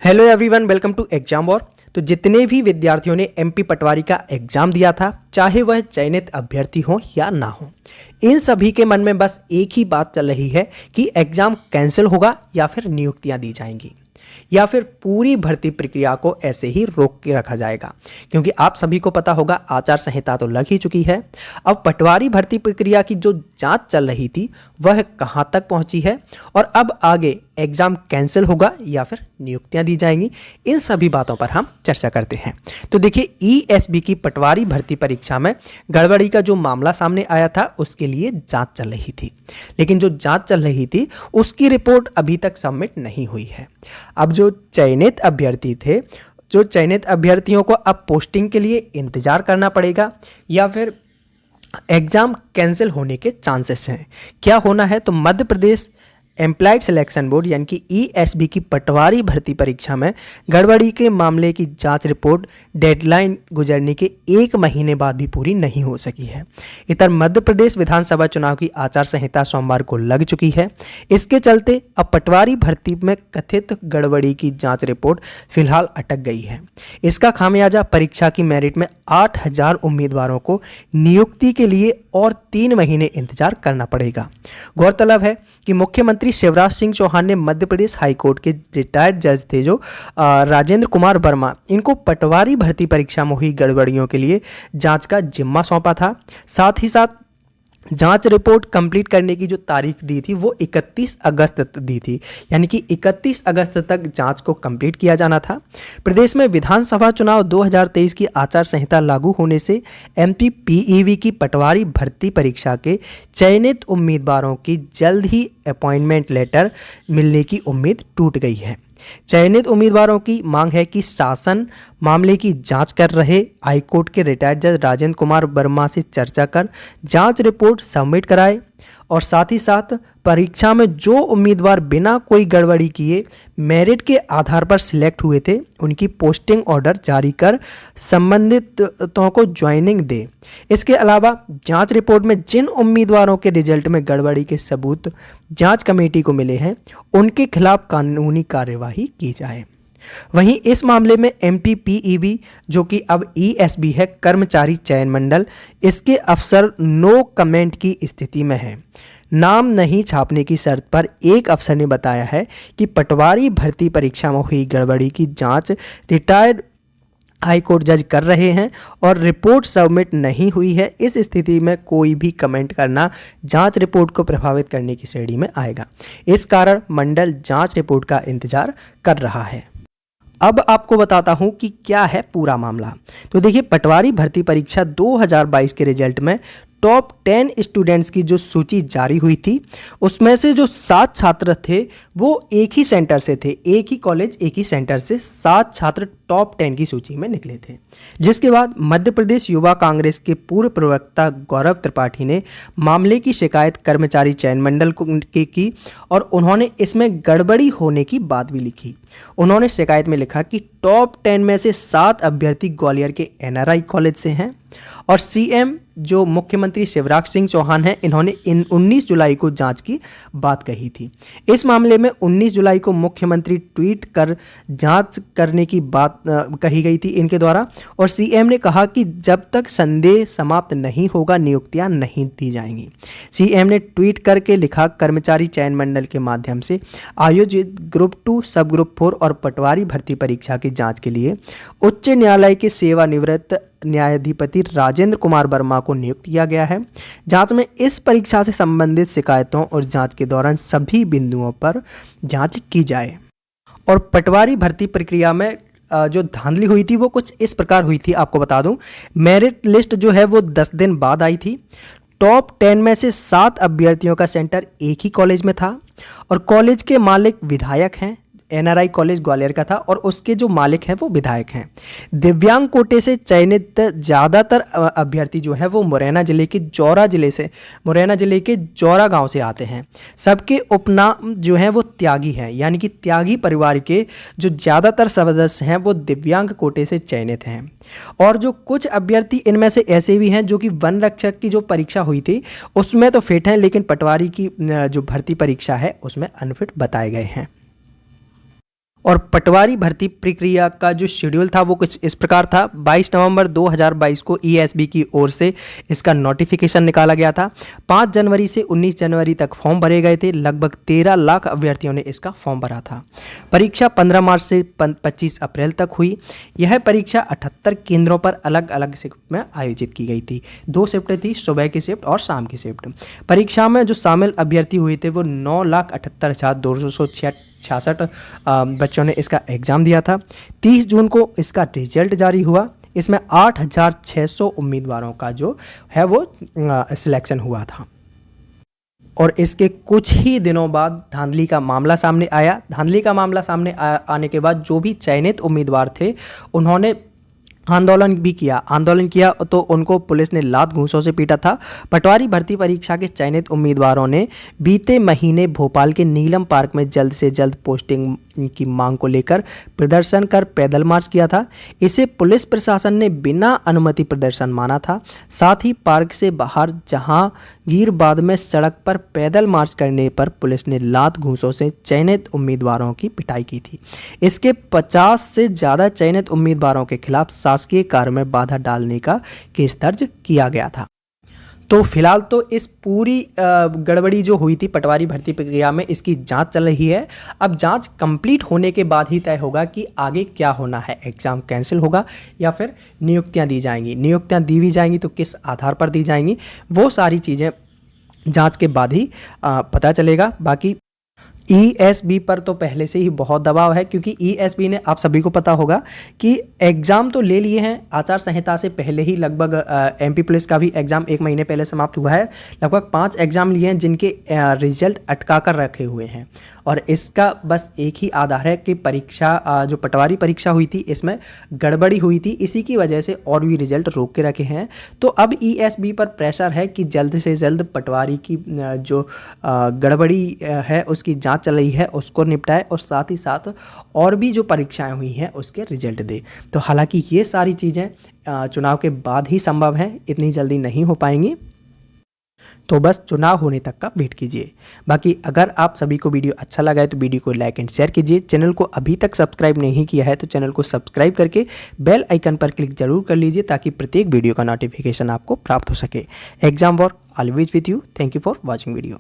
Hello everyone, welcome to exam war. तो जितने भी विद्यार्थियों ने एमपी पटवारी का एग्जाम दिया था, चाहे वह चयनित अभ्यर्थी हो या ना हो, इन सभी के मन में बस एक ही बात चल रही है कि एग्जाम कैंसिल होगा या फिर नियुक्तियां दी जाएंगी या फिर पूरी भर्ती प्रक्रिया को ऐसे ही रोक के रखा जाएगा। क्योंकि आप सभी को पता होगा, आचार संहिता तो लग ही चुकी है। अब पटवारी भर्ती प्रक्रिया की जो जांच चल रही थी वह कहां तक पहुंची है और अब आगे एग्जाम कैंसिल होगा या फिर नियुक्तियां दी जाएंगी, इन सभी बातों पर हम चर्चा करते हैं। तो देखिए, ईएसबी की पटवारी भर्ती परीक्षा में गड़बड़ी का जो मामला सामने आया था उसके लिए जांच चल रही थी, लेकिन जो जांच चल रही थी उसकी रिपोर्ट अभी तक सबमिट नहीं हुई है। अब जो चयनित अभ्यर्थी थे, जो चयनित अभ्यर्थियों को अब पोस्टिंग के लिए इंतजार करना पड़ेगा या फिर एग्जाम कैंसिल होने के चांसेस हैं। क्या होना है, तो Madhya Pradesh employed selection board यानी कि ईएसबी की पटवारी भर्ती परीक्षा में गड़बड़ी के मामले की जांच रिपोर्ट डेडलाइन गुजरने के 1 महीने बाद भी पूरी नहीं हो सकी है। इधर मध्य प्रदेश विधानसभा चुनाव की आचार संहिता सोमवार को लग चुकी है। इसके चलते अब पटवारी भर्ती में कथित गड़बड़ी की जांच रिपोर्ट फिलहाल अटक गई है। इसका खामियाजा परीक्षा की मेरिट में 8,000 उम्मीदवारों को नियुक्ति के लिए और 3 महीने इंतजार करना पड़ेगा। गौरतलब है कि मुख्यमंत्री शिवराज सिंह चौहान ने मध्य प्रदेश हाईकोर्ट के रिटायर्ड जज थे जो राजेंद्र कुमार वर्मा, इनको पटवारी भर्ती परीक्षा में हुई गड़बड़ियों के लिए जांच का जिम्मा सौंपा था। साथ ही साथ जांच रिपोर्ट कंप्लीट करने की जो तारीख दी थी वो 31 अगस्त दी थी, यानी कि 31 अगस्त तक जांच को कंप्लीट किया जाना था। प्रदेश में विधानसभा चुनाव 2023 की आचार संहिता लागू होने से एमपी पीईवी की पटवारी भर्ती परीक्षा के चयनित उम्मीदवारों की जल्द ही अपॉइंटमेंट लेटर मिलने की उम्मीद टूट गई है। चयनित उम्मीदवारों की मांग है कि शासन मामले की जांच कर रहे हाईकोर्ट के रिटायर्ड जज राजेंद्र कुमार वर्मा से चर्चा कर जांच रिपोर्ट सबमिट कराए और साथ ही साथ परीक्षा में जो उम्मीदवार बिना कोई गड़बड़ी किए मेरिट के आधार पर सिलेक्ट हुए थे उनकी पोस्टिंग ऑर्डर जारी कर संबंधितों को ज्वाइनिंग दे। इसके अलावा जांच रिपोर्ट में जिन उम्मीदवारों के रिजल्ट में गड़बड़ी के सबूत जांच कमेटी को मिले हैं उनके खिलाफ कानूनी कार्यवाही की जाए। वहीं इस मामले में एमपी पीईबी, जो कि अब ईएसबी है, कर्मचारी चयन मंडल, इसके अफसर नो कमेंट की स्थिति में है। नाम नहीं छापने की शर्त पर एक अफसर ने बताया है कि पटवारी भर्ती परीक्षा में हुई गड़बड़ी की जांच रिटायर्ड हाईकोर्ट जज कर रहे हैं और रिपोर्ट सबमिट नहीं हुई है। इस स्थिति में कोई भी कमेंट करना जांच रिपोर्ट को प्रभावित करने की श्रेणी में आएगा। इस कारण मंडल जांच रिपोर्ट का इंतजार कर रहा है। अब आपको बताता हूं कि क्या है पूरा मामला। तो देखिए, पटवारी भर्ती परीक्षा 2022 के रिजल्ट में टॉप 10 स्टूडेंट्स की जो सूची जारी हुई थी उसमें से जो 7 छात्र थे वो एक ही सेंटर से थे, एक ही कॉलेज एक ही सेंटर से 7 छात्र टॉप 10 की सूची में निकले थे। जिसके बाद मध्य प्रदेश युवा कांग्रेस के पूर्व प्रवक्ता गौरव त्रिपाठी ने मामले की शिकायत कर्मचारी चयन मंडल को की और उन्होंने इसमें गड़बड़ी होने की बात भी लिखी। उन्होंने शिकायत में लिखा कि टॉप 10 में से 7 अभ्यर्थी ग्वालियर के एनआरआई कॉलेज से हैं और सीएम जो मुख्यमंत्री शिवराज सिंह चौहान हैं, इन्होंने 19 जुलाई को जांच की बात कही थी। इस मामले में 19 जुलाई को मुख्यमंत्री ट्वीट कर जांच करने की बात कही गई थी इनके द्वारा और सीएम ने कहा कि जब तक संदेह समाप्त नहीं होगा नियुक्तियां नहीं दी जाएंगी। सीएम ने ट्वीट करके लिखा, कर्मचारी चयन मंडल के माध्यम से आयोजित ग्रुप 2, सब ग्रुप 4 और पटवारी भर्ती परीक्षा की जांच के लिए उच्च न्यायालय के सेवानिवृत्त न्यायाधिपति राजेंद्र कुमार वर्मा को नियुक्त किया गया है। जांच में इस परीक्षा से संबंधित शिकायतों और जांच के दौरान सभी बिंदुओं पर जांच की जाए। और पटवारी भर्ती प्रक्रिया में जो धांधली हुई थी वो कुछ इस प्रकार हुई थी। आपको बता दूं, मेरिट लिस्ट जो है वो 10 दिन बाद आई थी। टॉप 10 में से 7 अभ्यर्थियों का सेंटर एक ही कॉलेज में था और कॉलेज के मालिक विधायक हैं। एनआरआई कॉलेज ग्वालियर का था और उसके जो मालिक हैं वो विधायक हैं। दिव्यांग कोटे से चयनित ज़्यादातर अभ्यर्थी जो हैं वो मुरैना जिले के जौरा गांव से आते हैं। सबके उपनाम जो हैं वो त्यागी हैं, यानी कि त्यागी परिवार के जो ज़्यादातर सदस्य हैं वो दिव्यांग कोटे से चयनित हैं। और जो कुछ अभ्यर्थी इनमें से ऐसे भी हैं जो कि वन रक्षक की जो परीक्षा हुई थी उसमें तो फिट हैं, लेकिन पटवारी की जो भर्ती परीक्षा है उसमें अनफिट बताए गए हैं। और पटवारी भर्ती प्रक्रिया का जो शेड्यूल था वो कुछ इस प्रकार था। 22 नवंबर 2022 को ईएसबी की ओर से इसका नोटिफिकेशन निकाला गया था। 5 जनवरी से 19 जनवरी तक फॉर्म भरे गए थे। लगभग 13 लाख अभ्यर्थियों ने इसका फॉर्म भरा था। परीक्षा 15 मार्च से 25 अप्रैल तक हुई। यह परीक्षा 78 केंद्रों पर अलग अलग शिफ्ट में आयोजित की गई थी। 2 शिफ्ट थी, सुबह की शिफ्ट और शाम की शिफ्ट। परीक्षा में जो शामिल अभ्यर्थी हुए थे वो 9,78,266 बच्चों ने इसका एग्ज़ाम दिया था। 30 जून को इसका रिजल्ट जारी हुआ। इसमें 8,600 उम्मीदवारों का जो है वो सिलेक्शन हुआ था। और इसके कुछ ही दिनों बाद धांधली का मामला सामने आया। धांधली का मामला सामने आने के बाद जो भी चयनित उम्मीदवार थे उन्होंने आंदोलन किया तो उनको पुलिस ने लात घूंसों से पीटा था। पटवारी भर्ती परीक्षा के चयनित उम्मीदवारों ने बीते महीने भोपाल के नीलम पार्क में जल्द से जल्द पोस्टिंग की मांग को लेकर प्रदर्शन कर पैदल मार्च किया था। इसे पुलिस प्रशासन ने बिना अनुमति प्रदर्शन माना था। साथ ही पार्क से बाहर जहांगीरबाद में सड़क पर पैदल मार्च करने पर पुलिस ने लात घूंसों से चयनित उम्मीदवारों की पिटाई की थी। इसके 50 से ज़्यादा चयनित उम्मीदवारों के खिलाफ शासकीय कार्य में बाधा डालने का केस दर्ज किया गया था। तो फिलहाल तो इस पूरी गड़बड़ी जो हुई थी पटवारी भर्ती प्रक्रिया में, इसकी जांच चल रही है। अब जांच कंप्लीट होने के बाद ही तय होगा कि आगे क्या होना है। एग्ज़ाम कैंसिल होगा या फिर नियुक्तियां दी जाएंगी। नियुक्तियां दी भी जाएंगी तो किस आधार पर दी जाएंगी, वो सारी चीज़ें जांच के बाद ही पता चलेगा। बाकी ईएसबी पर तो पहले से ही बहुत दबाव है, क्योंकि ईएसबी ने, आप सभी को पता होगा कि एग्ज़ाम तो ले लिए हैं आचार संहिता से पहले ही। लगभग एमपी पुलिस का भी एग्ज़ाम 1 महीने पहले समाप्त हुआ है। लगभग 5 एग्ज़ाम लिए हैं जिनके रिजल्ट अटका कर रखे हुए हैं। और इसका बस एक ही आधार है कि परीक्षा जो पटवारी परीक्षा हुई थी इसमें गड़बड़ी हुई थी, इसी की वजह से और भी रिजल्ट रोक के रखे हैं। तो अब ईएसबी पर प्रेशर है कि जल्द से जल्द पटवारी की जो गड़बड़ी है उसकी जांच चल रही है उसको निपटाए, और साथ ही साथ और भी जो परीक्षाएं हुई हैं उसके रिजल्ट दे। तो हालांकि ये सारी चीज़ें चुनाव के बाद ही संभव है, इतनी जल्दी नहीं हो पाएंगी। तो बस चुनाव होने तक का वेट कीजिए। बाकी अगर आप सभी को वीडियो अच्छा लगा है तो वीडियो को लाइक एंड शेयर कीजिए। चैनल को अभी तक सब्सक्राइब नहीं किया है तो चैनल को सब्सक्राइब करके बेल आइकन पर क्लिक जरूर कर लीजिए, ताकि प्रत्येक वीडियो का नोटिफिकेशन आपको प्राप्त हो सके। Exam war always with you. Thank you for watching video.